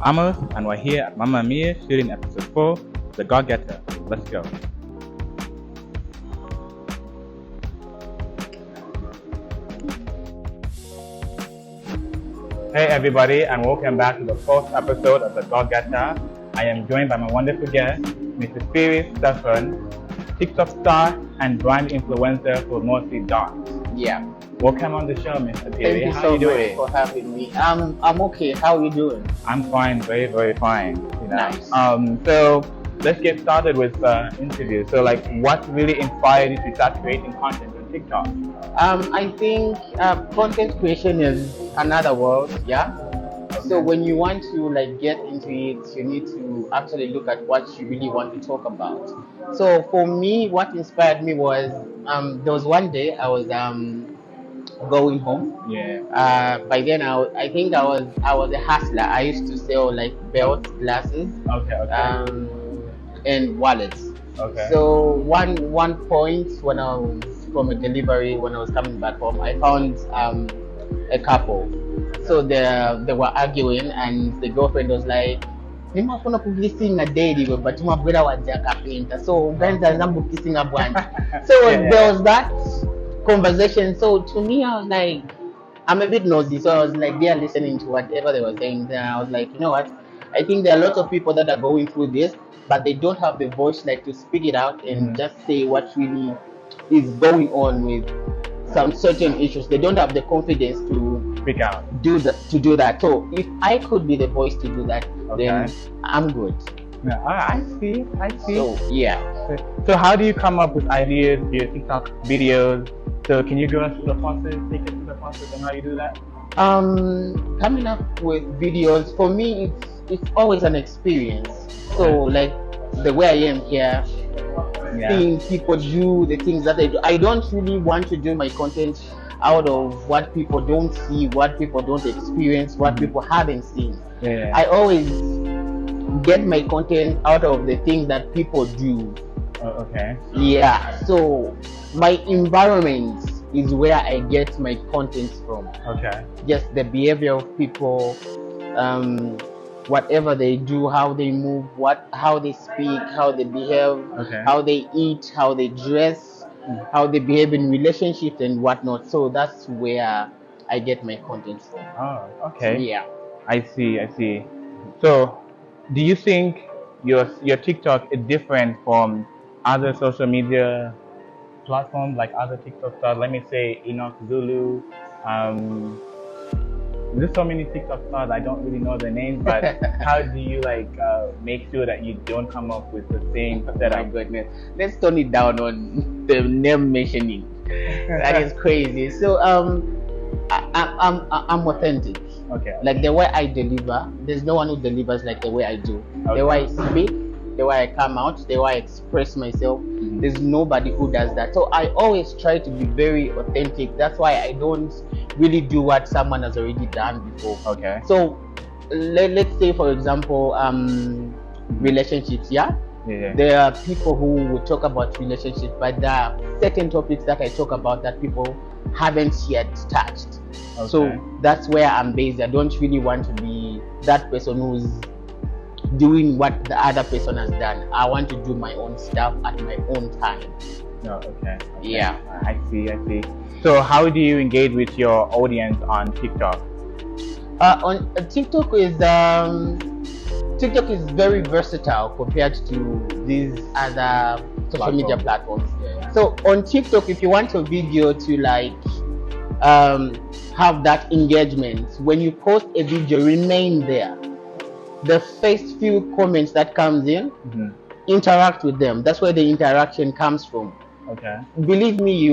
Amos, and we're here at Mamma Mia shooting episode 4, The Gettahs. Let's go. Hey everybody, and welcome back to the fourth episode of The Gettahs. I am joined by my wonderful guest, Mr. Phiri Steffan, TikTok star and brand influencer for mostly dance. Yeah. Welcome on the show, Mr. Phiri. Thank you How so you doing? much for having me. I'm okay. How are you doing? I'm fine, very, very fine. You know? Nice. So let's get started with the interview. So, like, what really inspired you to start creating content on TikTok? I think content creation is another world. Yeah. Okay. So when you want to get into it, you need to actually look at what you really want to talk about. So for me, what inspired me was there was one day I was going home. Yeah. By then I think I was a hustler. I used to sell belts, glasses, Okay. and wallets. Okay. So one point when I was from a delivery, when I was coming back home, I found a couple. So they were arguing, and the girlfriend was like, "Nimafuna kukissing a daily, but my brother was a carpenter. So guys are not kissing a bunch." So Yeah. there was that conversation. So to me, I was like, I'm a bit nosy, so I was there listening to whatever they were saying. Then I was like, you know what? I think there are lots of people that are going through this, but they don't have the voice to speak it out and just say what really is going on with some certain issues. They don't have the confidence to Speak out. do that. So if I could be the voice to do that, then I'm good. Yeah, I see. So yeah. So how do you come up with ideas for your TikTok videos? So can you go us through the process, take us through the process and how you do that? Coming up with videos, for me, it's always an experience. So the way I am here, seeing people do the things that they do. I don't really want to do my content out of what people don't see, what people don't experience, what people haven't seen. Yeah. I always get my content out of the things that people do. Oh, okay. Yeah. So my environment is where I get my content from. Okay. Just the behavior of people, whatever they do, how they move, how they speak, how they behave, how they eat, how they dress, how they behave in relationships and whatnot. So that's where I get my content from. Oh, okay. Yeah. I see. So, do you think your TikTok is different from other social media platforms, like other TikTok stars? Let me say Enoch Zulu. There's so many TikTok stars, I don't really know their names, but how do you make sure that you don't come up with the same setup? Oh my goodness. Let's tone it down on the name mentioning. That is crazy. So I'm authentic. Okay. The way I deliver, there's no one who delivers like the way I do. The way I speak, the way I come out, the way I express myself, there's nobody who does that. So I always try to be very authentic. That's why I don't really do what someone has already done before. Okay. So let's say, for example, relationships. Yeah. There are people who will talk about relationships, but there are certain topics that I talk about that people haven't yet touched. Okay. So that's where I'm based. I don't really want to be that person who's doing what the other person has done. I want to do my own stuff at my own time. No, okay. Yeah. I see. So how do you engage with your audience on TikTok? On TikTok is very versatile compared to these other social media platforms. Yeah. So on TikTok, if you want a video to have that engagement, when you post a video, remain there. The first few comments that comes in, interact with them. That's where the interaction comes from. Okay. Believe me,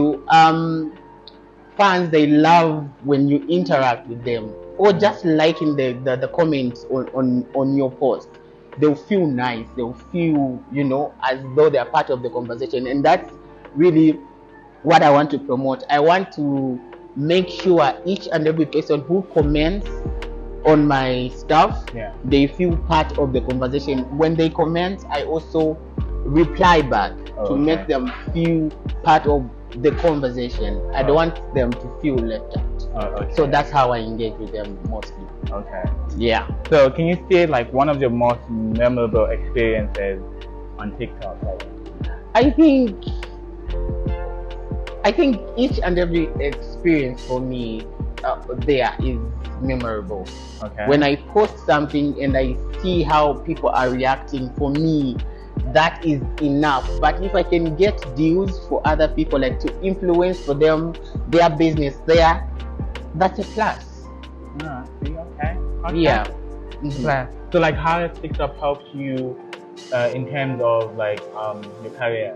fans, they love when you interact with them, or just liking the comments on your post. They'll feel nice. They'll feel as though they are part of the conversation, and that's really what I want to promote. I want to make sure each and every person who comments on my stuff, they feel part of the conversation. When they comment, I also reply back to make them feel part of the conversation. I don't want them to feel left out. Okay. So that's how I engage with them mostly. Okay. Yeah. So can you say like one of your most memorable experiences on TikTok? Like, I think each and every experience for me there is memorable. okay. When I post something and I see how people are reacting, for me, that is enough. But if I can get deals for other people, like to influence for them, their business there, that's a plus. See, okay. Yeah. Plus. So like, how has TikTok helped you in terms of like your career?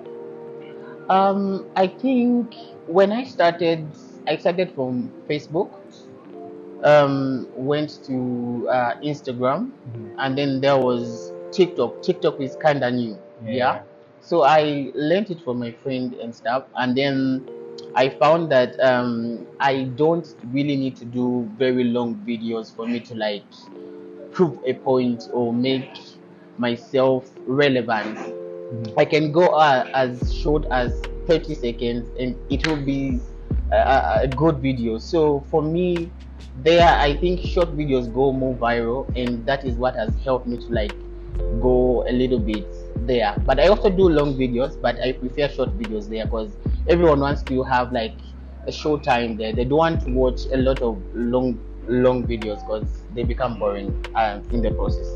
I think when I started from Facebook, went to Instagram, and then there was TikTok. TikTok is kind of new, yeah. So I learned it from my friend and stuff, and then I found that I don't really need to do very long videos for me to like prove a point or make myself relevant. I can go as short as 30 seconds and it will be a good video. So for me, there I think short videos go more viral, and that is what has helped me to like go a little bit there. But I also do long videos, but I prefer short videos there because everyone wants to have like a short time there. They don't want to watch a lot of long videos because they become boring in the process.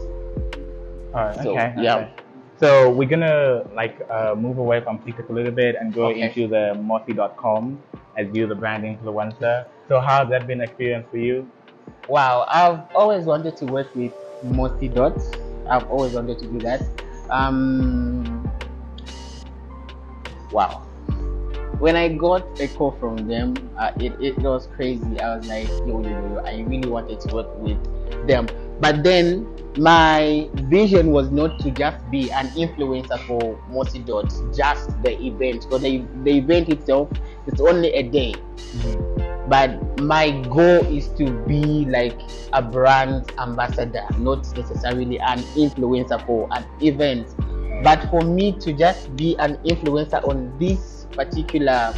Alright, So, okay. yeah. Okay. So we're gonna like move away from TikTok a little bit and go Okay. into the Mossy.com as you the brand influencer. So how has that been an experience for you? Wow, I've always wanted to work with Mossy Dots. I've always wanted to do that. Wow. When I got a call from them, it was crazy. I was like, yo, I really wanted to work with them. But then my vision was not to just be an influencer for Mossy Dots, just the event. Because the event itself is only a day. But my goal is to be like a brand ambassador, not necessarily an influencer for an event. But for me to just be an influencer on this particular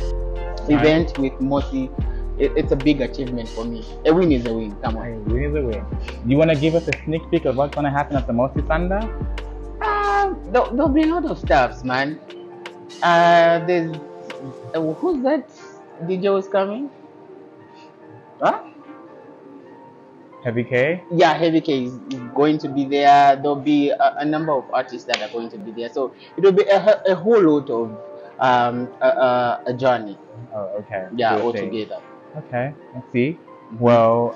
event with Mossy, it's a big achievement for me. A win is a win. Come on. A win is a win. Do you want to give us a sneak peek of what's going to happen at the Mossy Thunder? There'll be a lot of stuffs, man. There's who's that DJ who's coming? Huh? Heavy K? Yeah, Heavy K is going to be there. There'll be a number of artists that are going to be there. So it will be a whole lot of a journey. Oh, okay. Yeah, Cool all thing. together. Okay, let's see. Well,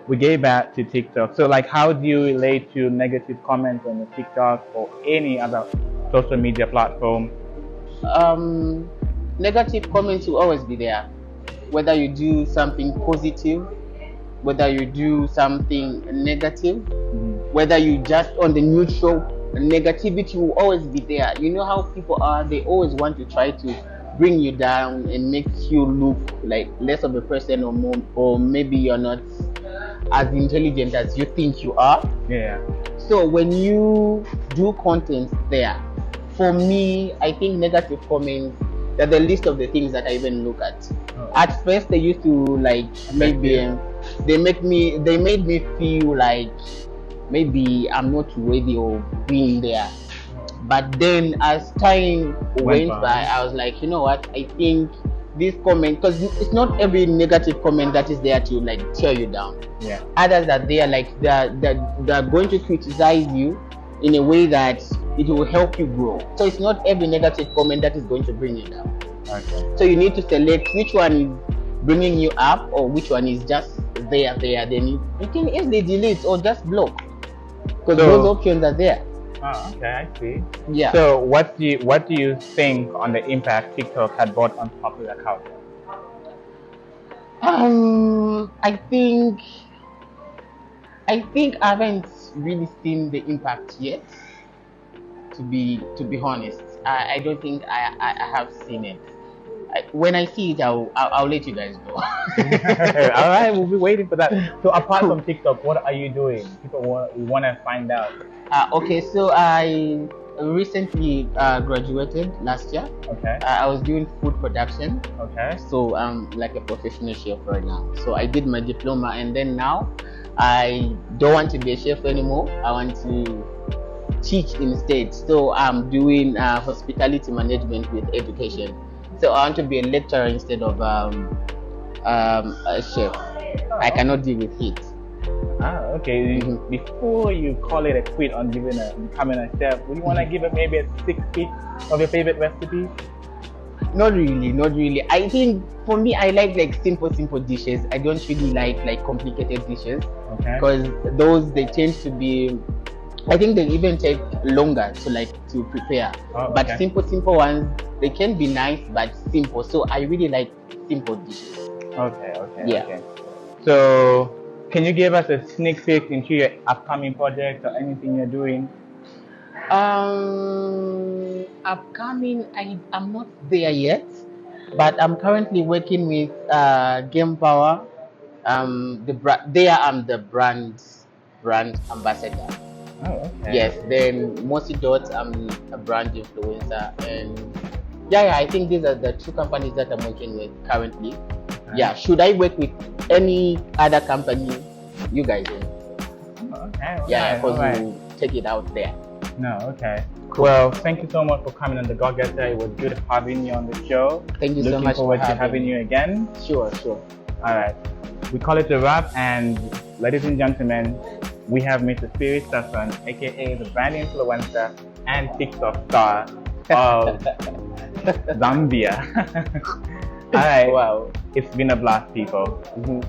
we gave back to TikTok. So like, how do you relate to negative comments on the TikTok or any other social media platform? Negative comments will always be there. Whether you do something positive, whether you do something negative, whether you just on the neutral, negativity will always be there. You know how people are, they always want to try to bring you down and make you look like less of a person or more, or maybe you're not as intelligent as you think you are. Yeah. So when you do content there, for me, I think negative comments, they're the list of the things that I even look at. At first they used to like maybe they made me feel like maybe I'm not worthy of being there. But then as time went by, I was like, you know what, I think this comment, because it's not every negative comment that is there to like tear you down. Yeah. Others are there like they're going to criticize you in a way that it will help you grow. So it's not every negative comment that is going to bring you down. Okay. So you need to select which one is bringing you up or which one is just there. Then you can easily delete or just block, because those options are there. Oh, okay, I see. Yeah. So what do you think on the impact TikTok had brought on popular culture? I think I haven't really seen the impact yet. To be honest, I don't think I have seen it. When I see it, I'll let you guys know. All right, we'll be waiting for that. So apart from TikTok, what are you doing? People want to find out. Okay, so I recently graduated last year. Okay. I was doing food production, Okay. so I'm like a professional chef right now. So I did my diploma, and then now I don't want to be a chef anymore. I want to teach instead. So I'm doing hospitality management with education. So I want to be a lecturer instead of a chef. I cannot deal with heat. Okay. Before you call it a quit on becoming a chef, would you want to give it maybe a 6 pick of your favorite recipes? Not really. I think for me, I like simple dishes. I don't really like complicated dishes. Okay. Because those, they tend to be, I think they even take longer to prepare. Oh, But okay. simple ones, they can be nice but simple. So I really like simple dishes. Okay. Yeah. Okay. So, can you give us a sneak peek into your upcoming project or anything you're doing? Upcoming, I'm not there yet, but I'm currently working with Game Power. There I'm the brand ambassador. Oh, okay. Yes. Then Mossy Dot, I'm a brand influencer, and yeah, I think these are the two companies that I'm working with currently. Okay. Yeah. Should I work with any other company? You guys will. Okay. Yeah, because alright. we'll take it out there. No, okay. Cool. Well, thank you so much for coming on the Go Getter. It was good having you on the show. Thank you so Looking much forward for to having me. you again. Sure. All right. We call it a wrap, and ladies and gentlemen, we have Mr. Phiri Steffan, aka the brand influencer and TikTok star of Zambia. All right. Wow. It's been a blast, people. Mhm.